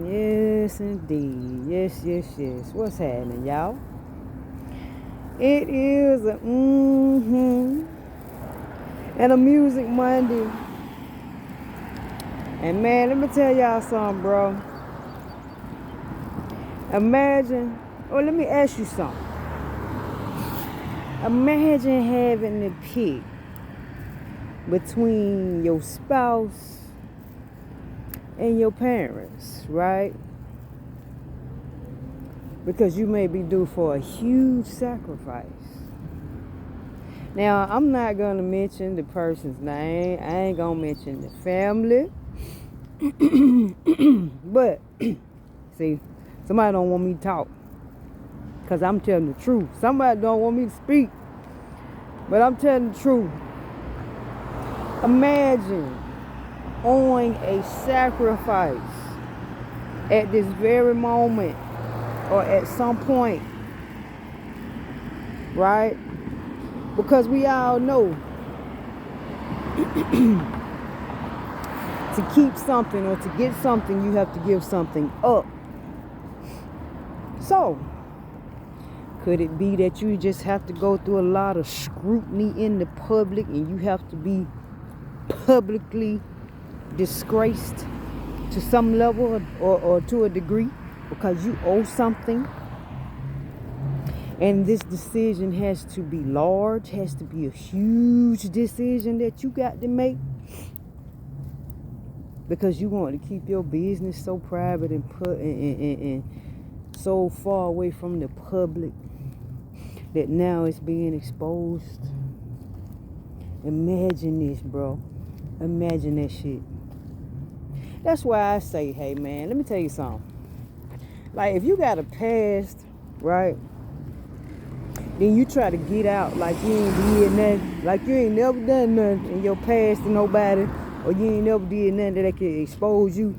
Yes, indeed. Yes, yes, yes. What's happening, y'all? It is a and a Music Monday. And man, let me tell y'all something, bro. Imagine, or let me ask you something. Imagine having to pick between your spouse and your parents, right? Because you may be due for a huge sacrifice. Now, I'm not going to mention the person's name. I ain't going to mention the family. But, see, somebody don't want me to talk. Because I'm telling the truth. Somebody don't want me to speak. But I'm telling the truth. Imagine owing a sacrifice at this very moment or at some point, right? Because we all know to keep something or to get something, you have to give something up. So, could it be that you just have to go through a lot of scrutiny in the public and you have to be publicly disgraced to some level or to a degree because you owe something? And this decision has to be large, has to be a huge decision that you got to make because you want to keep your business so private and so far away from the public that now it's being exposed. Imagine this, bro. Imagine that shit. That's why I say, hey man, let me tell you something. Like if you got a past, right? Then you try to get out like you ain't did nothing, like you ain't never done nothing in your past to nobody, or you ain't never did nothing that could expose you.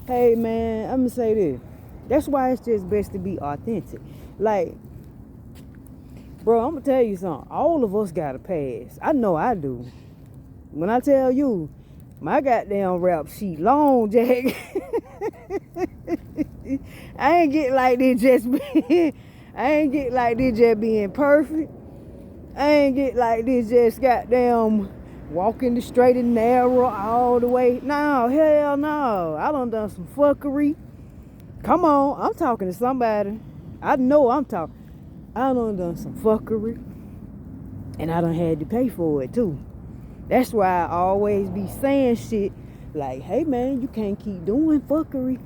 Hey man, I'm gonna say this. That's why it's just best to be authentic. Like, bro, I'm gonna tell you something. All of us got a past. I know I do. When I tell you, my goddamn rap sheet long, Jack. I ain't get like this just being. I ain't get like this just being perfect. I ain't get like this just goddamn walking the straight and narrow all the way. No, hell no. I done some fuckery. Come on, I'm talking to somebody. I know I'm talking. I done some fuckery. And I done had to pay for it too. That's why I always be saying shit like, hey man, you can't keep doing fuckery.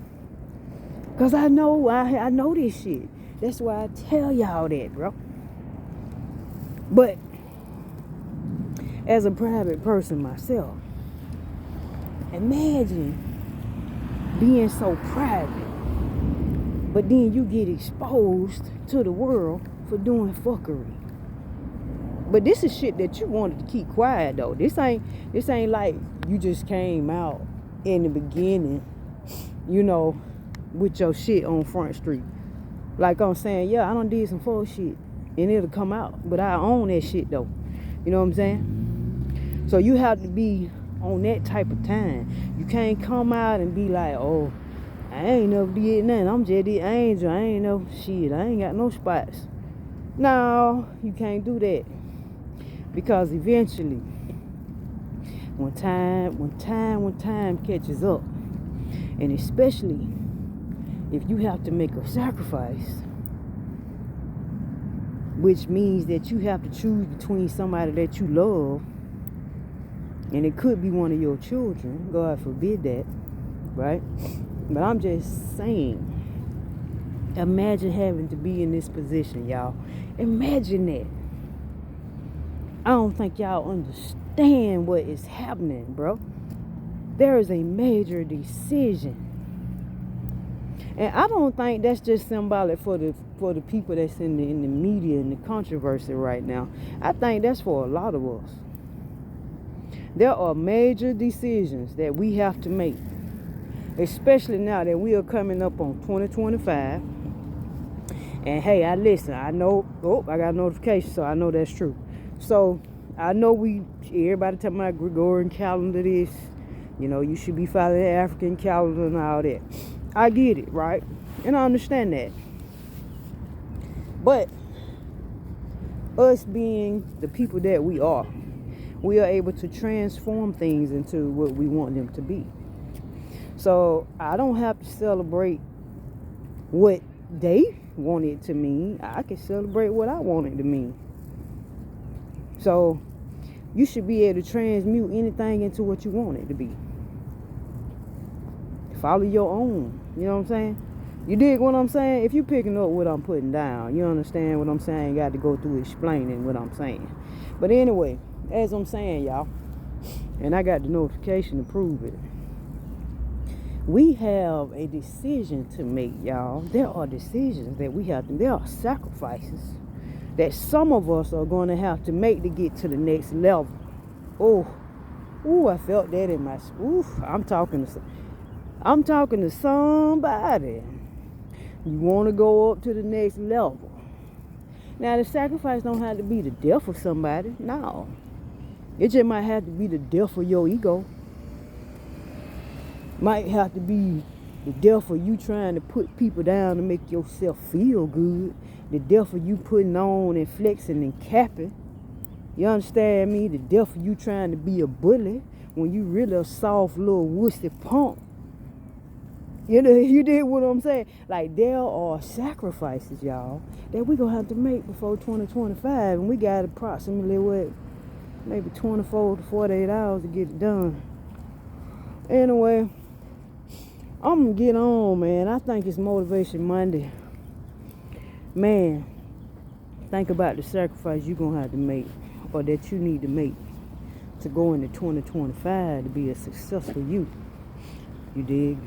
Cause I know this shit. That's why I tell y'all that, bro. But as a private person myself, imagine being so private, but then you get exposed to the world for doing fuckery. But this is shit that you wanted to keep quiet though. This ain't like you just came out in the beginning, you know, with your shit on Front Street. Like I'm saying, yeah, I done did some full shit and it'll come out. But I own that shit though. You know what I'm saying? So you have to be on that type of time. You can't come out and be like, oh, I ain't never did nothing. I'm just the angel. I ain't no shit. I ain't got no spots. No, you can't do that. Because eventually, when time catches up, and especially if you have to make a sacrifice, which means that you have to choose between somebody that you love, and it could be one of your children, God forbid that, right? But I'm just saying, imagine having to be in this position, y'all. Imagine that. I don't think y'all understand what is happening, bro. There is a major decision. And I don't think that's just symbolic for the people that's in the media and the controversy right now. I think that's for a lot of us. There are major decisions that we have to make, especially now that we are coming up on 2025. And hey, I know, I got a notification, so I know that's true. So I know everybody talking about Gregorian calendar this, you know, you should be following the African calendar and all that. I get it, right? And I understand that. But us being the people that we are able to transform things into what we want them to be. So I don't have to celebrate what they want it to mean. I can celebrate what I want it to mean. So you should be able to transmute anything into what you want it to be. Follow your own. You know what I'm saying? You dig what I'm saying? If you picking up what I'm putting down, you understand what I'm saying. Got to go through explaining what I'm saying. But anyway, as I'm saying, y'all, and I got the notification to prove it, we have a decision to make, y'all. There are decisions that we have to, there are sacrifices that some of us are going to have to make to get to the next level. Oh, I felt that in my, I'm talking to somebody. You want to go up to the next level. Now, the sacrifice don't have to be the death of somebody. No. It just might have to be the death of your ego. Might have to be the death of you trying to put people down to make yourself feel good. The death of you putting on and flexing and capping. You understand me? The death of you trying to be a bully when you really a soft little wussy punk. You know, you did what I'm saying. Like, there are sacrifices, y'all, that we gonna have to make before 2025, and we got approximately maybe 24 to 48 hours to get it done. Anyway, I'm gonna get on, man. I think it's Motivation Monday. Man, think about the sacrifice you're gonna have to make, or that you need to make, to go into 2025 to be a successful youth. You dig?